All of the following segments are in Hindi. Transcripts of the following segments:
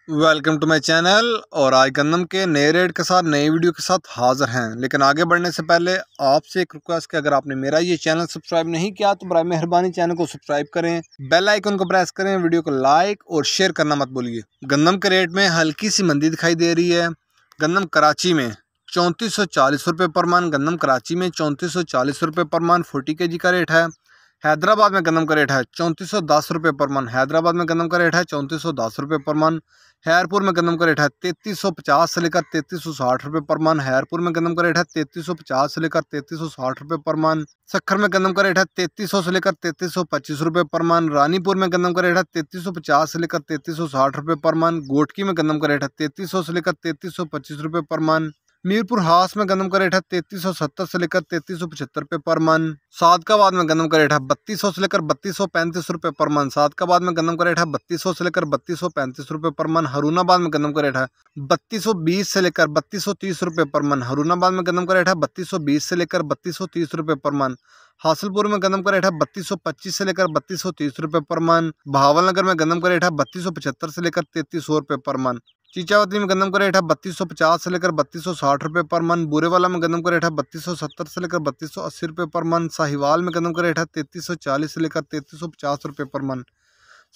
Welcome to my channel. और आज गंदम के नए रेट के साथ नई वीडियो के साथ हाजिर हैं। लेकिन आगे बढ़ने से पहले आपसे एक रिक्वेस्ट कि अगर आपने मेरा ये चैनल सब्सक्राइब नहीं किया तो बराए मेहरबानी चैनल को सब्सक्राइब करें, बेल आइकन को प्रेस करें, वीडियो को लाइक और शेयर करना मत भूलिए। गंदम के रेट में हल्की सी मंदी दिखाई दे रही है। गंदम कराची में 3440 रुपये पर मन, गंदम कराची में 3440 रुपये पर मन 40 kg का रेट है। हैदराबाद में गंदम का रेट है 3410 रुपये पर मन, हैदराबाद में गंदम का रेट है 3410 रुपये पर मन। हैरपुर में गंदम का रेट है 3350 से लेकर 3360 रुपये पर मन, हैरपुर में गंदम का रेट है 3350 से लेकर 3360 रुपये पर मन। सक्खर में गंदम का रेट है 3300 से लेकर 3325 रुपये पर मन। रानीपुर में गंदम का रेट है 3350 से लेकर 3360 रुपये पर मन। गोटकी में गंदम का रेट है 3300 से लेकर 3325 रुपये पर मन। मीरपुर हास में गंदम का रेट है 3370 से लेकर 3375 रुपये पर मन। सादकाबाद में गंदम का रेट है 3200 से लेकर 3235 रुपये पर मन, सादकाबाद में गंदम का रेट है 3200 से लेकर 3235 रुपये पर मन। हरूनाबाद में गंदम का रेट है 3220 से लेकर 3230 रुपये पर मन, हरूनाबाद में गंदम का रेट है 3220 से लेकर 3230 रुपये पर मन। हासिलपुर में गंदम का रेट है 3225 से लेकर 3230 रुपये पर मन। बहावलनगर में गंदम का रेट है 3275 से लेकर 3300 रुपये पर मन। चीचावती में गंदम का रेट है 3250 से लेकर 3260 रुपये पर मन। बुरेवाला में गंदम का रेट है 3270 से लेकर 3280 रुपये पर मन। साहिवाल में गंदम का रेट है 3340 से लेकर 3350 रुपये पर मन,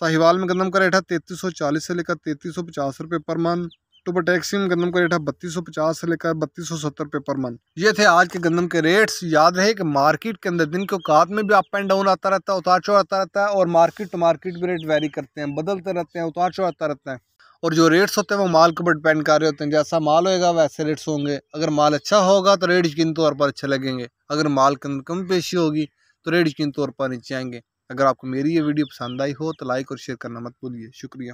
साहिवाल में गंदम का रेट है 3340 से लेकर 3350 रुपये पर मन। टोबा टैक्सी में गंदम का रेट है 3250 से लेकर 3270 रुपये पर मन। ये थे आज के गंदम के रेट्स। याद रहे कि मार्केट के अंदर दिन के औकात में भी अप एंड डाउन आता रहता है, उतार चढ़ाव आता रहता है, और मार्केट टू मार्केट भी रेट वेरी करते हैं, बदलते रहते हैं, उतार चढ़ाव आता रहता है। और जो रेट्स होते हैं वो माल के ऊपर डिपेंड कर रहे होते हैं। जैसा माल होएगा वैसे रेट्स होंगे। अगर माल अच्छा होगा तो रेट यकीनी तौर पर अच्छे लगेंगे, अगर माल के अंदर कम पेशी होगी तो रेट यकीनी तौर पर नीचे आएंगे। अगर आपको मेरी ये वीडियो पसंद आई हो तो लाइक और शेयर करना मत भूलिए। शुक्रिया।